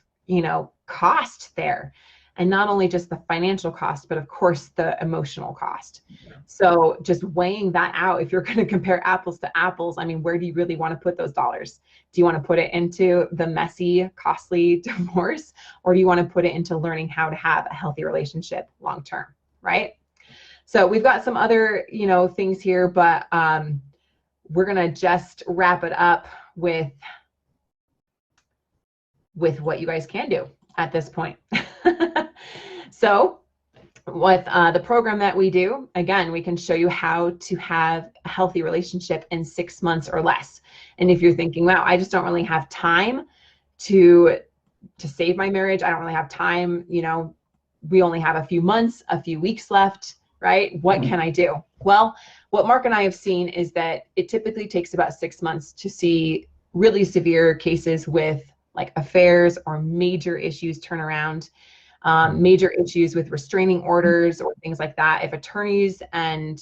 cost there. And not only just the financial cost, but of course the emotional cost. So just weighing that out, if you're going to compare apples to apples, where do you really want to put those dollars? Do you want to put it into the messy, costly divorce, or do you want to put it into learning how to have a healthy relationship long-term, right? So we've got some other, things here, but we're going to just wrap it up with what you guys can do at this point. So with the program that we do, again, we can show you how to have a healthy relationship in 6 months or less. And if you're thinking, wow, I just don't really have time to save my marriage. I don't really have time. We only have a few months, a few weeks left, right? What can I do? Well, what Marc and I have seen is that it typically takes about 6 months to see really severe cases with like affairs or major issues turn around. Major issues with restraining orders or things like that. If attorneys and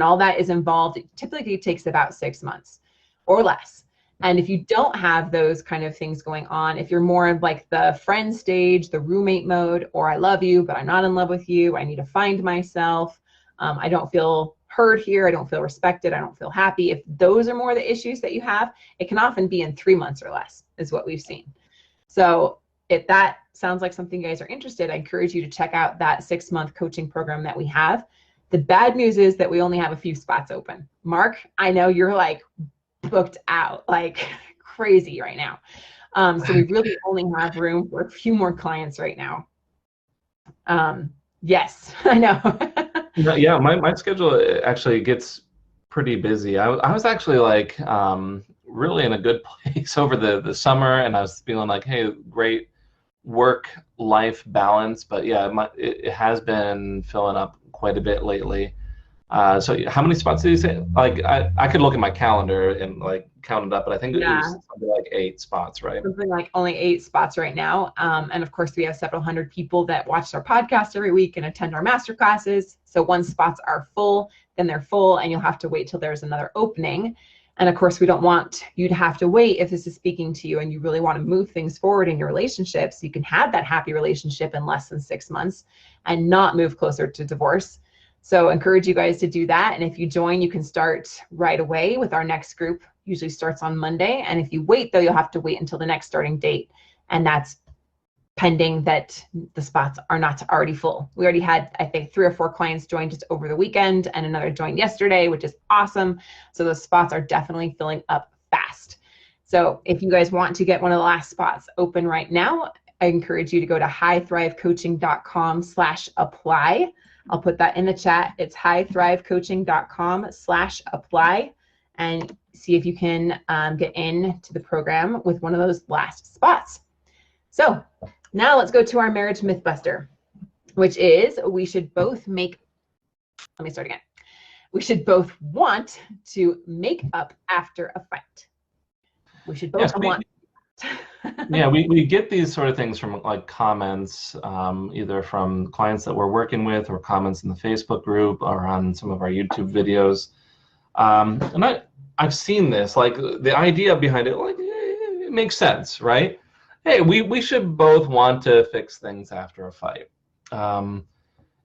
all that is involved, it typically takes about 6 months or less. And if you don't have those kind of things going on, if you're more of like the friend stage, the roommate mode, or I love you, but I'm not in love with you, I need to find myself, I don't feel heard here, I don't feel respected, I don't feel happy. If those are more the issues that you have, it can often be in 3 months or less is what we've seen. So if that sounds like something you guys are interested, I encourage you to check out that 6-month coaching program that we have. The bad news is that we only have a few spots open. Marc, I know you're like booked out like crazy right now. So we really only have room for a few more clients right now. Yes, I know. Yeah, my schedule actually gets pretty busy. I was actually like really in a good place over the summer, and I was feeling like, hey, great work-life balance, but yeah, it has been filling up quite a bit lately. So how many spots did you say? Like I could look at my calendar and like count it up, but I think it was something like 8 spots, right? Something like only 8 spots right now. And of course we have several hundred people that watch our podcast every week and attend our master classes. So once spots are full, then they're full and you'll have to wait till there's another opening. And of course, we don't want you to have to wait if this is speaking to you and you really want to move things forward in your relationship so you can have that happy relationship in less than 6 months and not move closer to divorce. So encourage you guys to do that. And if you join, you can start right away with our next group. Usually starts on Monday. And if you wait, though, you'll have to wait until the next starting date. And that's pending that the spots are not already full. We already had, I think, 3 or 4 clients join just over the weekend and another joined yesterday, which is awesome. So those spots are definitely filling up fast. So if you guys want to get one of the last spots open right now, I encourage you to go to highthrivecoaching.com/apply. I'll put that in the chat. It's highthrivecoaching.com/apply and see if you can get into the program with one of those last spots. So now let's go to our marriage myth buster, which is we should both make, let me start again. We should both want to make up after a fight. We should both want. Yeah, we get these sort of things from like comments, either from clients that we're working with or comments in the Facebook group or on some of our YouTube videos. And I've seen this, like the idea behind it, like it makes sense, right? hey, we should both want to fix things after a fight.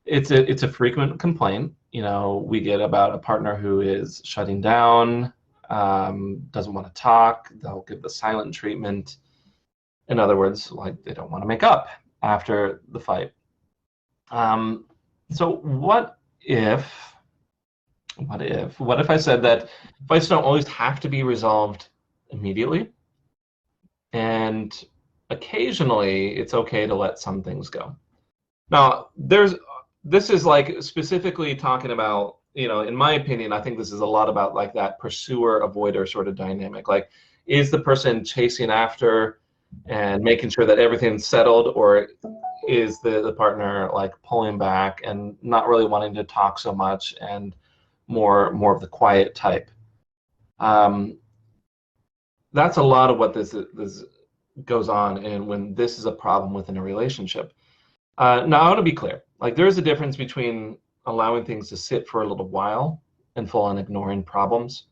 It's a frequent complaint, we get about a partner who is shutting down, doesn't want to talk. They'll give the silent treatment. In other words, like they don't want to make up after the fight. So what if I said that fights don't always have to be resolved immediately, and occasionally it's okay to let some things go? Now, this is like specifically talking about, in my opinion, I think this is a lot about like that pursuer-avoider sort of dynamic. Like, is the person chasing after and making sure that everything's settled, or is the partner like pulling back and not really wanting to talk so much and more of the quiet type? That's a lot of what this goes on, and when this is a problem within a relationship. Now, I want to be clear. Like, there is a difference between allowing things to sit for a little while and full on ignoring problems.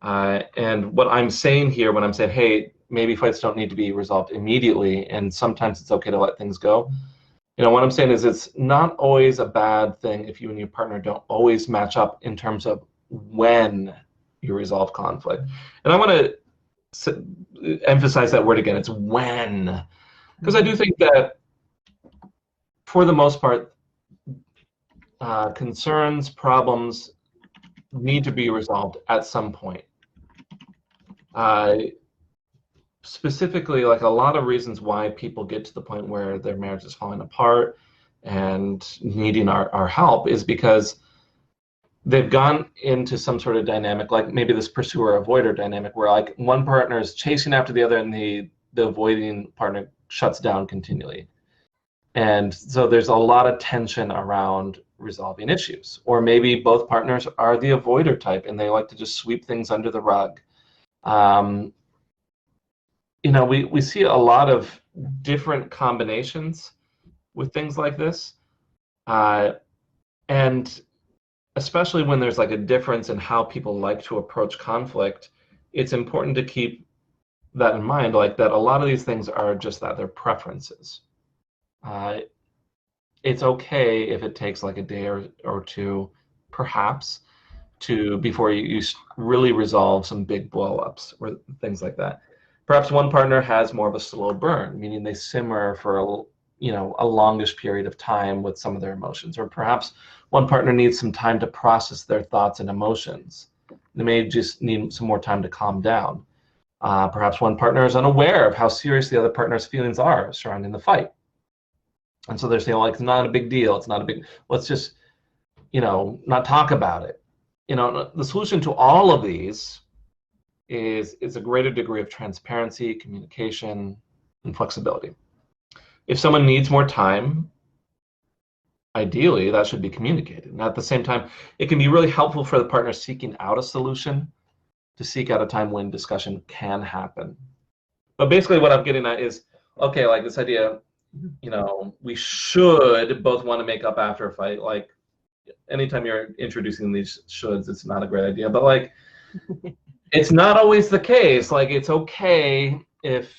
And what I'm saying here, when I'm saying, hey, maybe fights don't need to be resolved immediately, and sometimes it's okay to let things go. What I'm saying is it's not always a bad thing if you and your partner don't always match up in terms of when you resolve conflict. And I want to emphasize that word again. It's when. Because I do think that for the most part, concerns, problems need to be resolved at some point. Specifically, like a lot of reasons why people get to the point where their marriage is falling apart and needing our help is because they've gone into some sort of dynamic, like maybe this pursuer-avoider dynamic, where like one partner is chasing after the other and the avoiding partner shuts down continually. And so there's a lot of tension around resolving issues. Or maybe both partners are the avoider type and they like to just sweep things under the rug. We see a lot of different combinations with things like this. And especially when there's like a difference in how people like to approach conflict, it's important to keep that in mind, like that a lot of these things are just that, they're preferences. It's okay if it takes like a day or two, perhaps, before you really resolve some big blow-ups or things like that. Perhaps one partner has more of a slow burn, meaning they simmer for a longish period of time with some of their emotions. Or perhaps one partner needs some time to process their thoughts and emotions. They may just need some more time to calm down. Perhaps one partner is unaware of how serious the other partner's feelings are surrounding the fight. And so they're saying, like, it's not a big deal. It's not a big, let's just, not talk about it. The solution to all of these is a greater degree of transparency, communication, and flexibility. If someone needs more time, ideally, that should be communicated. And at the same time, it can be really helpful for the partner seeking out a solution to seek out a time when discussion can happen. But basically what I'm getting at is, okay, like this idea, we should both want to make up after a fight. Like, anytime you're introducing these shoulds, it's not a great idea. But like, it's not always the case. Like, it's okay if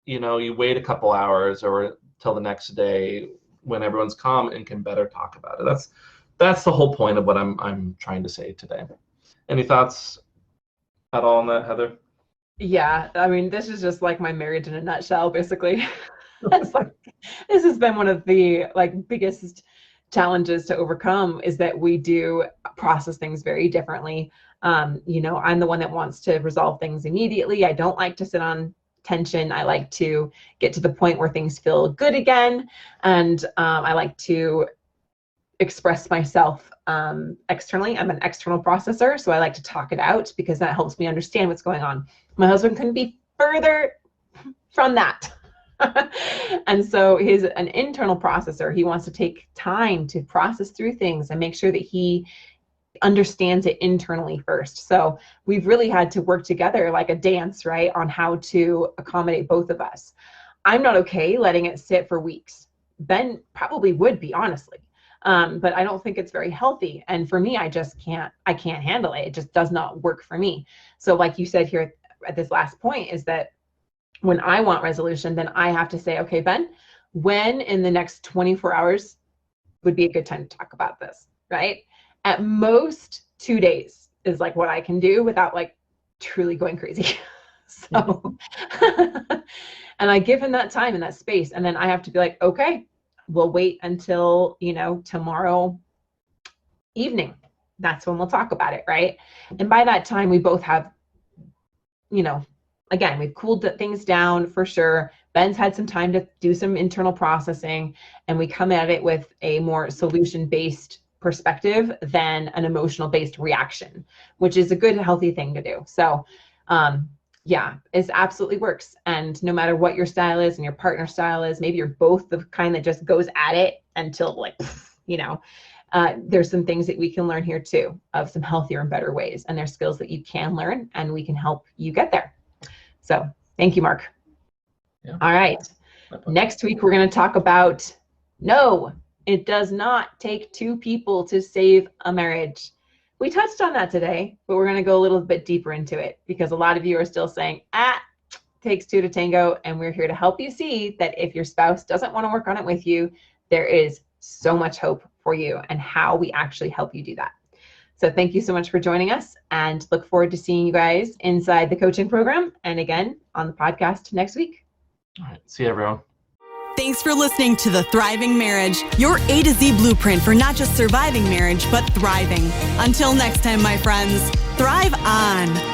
you wait a couple hours or till the next day when everyone's calm and can better talk about it. That's the whole point of what I'm trying to say today. Any thoughts at all on that, Heather? Yeah, I mean, this is just like my marriage in a nutshell, basically. It's like, this has been one of the biggest challenges to overcome, is that we do process things very differently. I'm the one that wants to resolve things immediately. I don't like to sit on tension. I like to get to the point where things feel good again. And I like to express myself externally. I'm an external processor, so I like to talk it out because that helps me understand what's going on. My husband couldn't be further from that. And so he's an internal processor. He wants to take time to process through things and make sure that he understands it internally first. So we've really had to work together like a dance, right, on how to accommodate both of us. I'm not okay letting it sit for weeks. Ben probably would be, honestly. But I don't think it's very healthy. And for me, I can't handle it. It just does not work for me. So like you said here at this last point, is that when I want resolution, then I have to say, okay, Ben, when in the next 24 hours would be a good time to talk about this, right? At most 2 days is like what I can do without like truly going crazy. So, and I give him that time and that space. And then I have to be like, okay, we'll wait until, tomorrow evening. That's when we'll talk about it, right? And by that time, we both have, again, we've cooled things down for sure. Ben's had some time to do some internal processing, and we come at it with a more solution-based perspective than an emotional-based reaction, which is a good, healthy thing to do. So, yeah, it absolutely works. And no matter what your style is and your partner style is, maybe you're both the kind that just goes at it until like, there's some things that we can learn here too, of some healthier and better ways. And there's skills that you can learn, and we can help you get there. So thank you, Marc. Yeah. All right. Next week, we're going to talk about, no, it does not take two people to save a marriage. We touched on that today, but we're going to go a little bit deeper into it because a lot of you are still saying, takes two to tango. And we're here to help you see that if your spouse doesn't want to work on it with you, there is so much hope for you and how we actually help you do that. So thank you so much for joining us, and look forward to seeing you guys inside the coaching program and again on the podcast next week. All right. See you, everyone. Thanks for listening to The Thriving Marriage, your A to Z blueprint for not just surviving marriage, but thriving. Until next time, my friends, thrive on.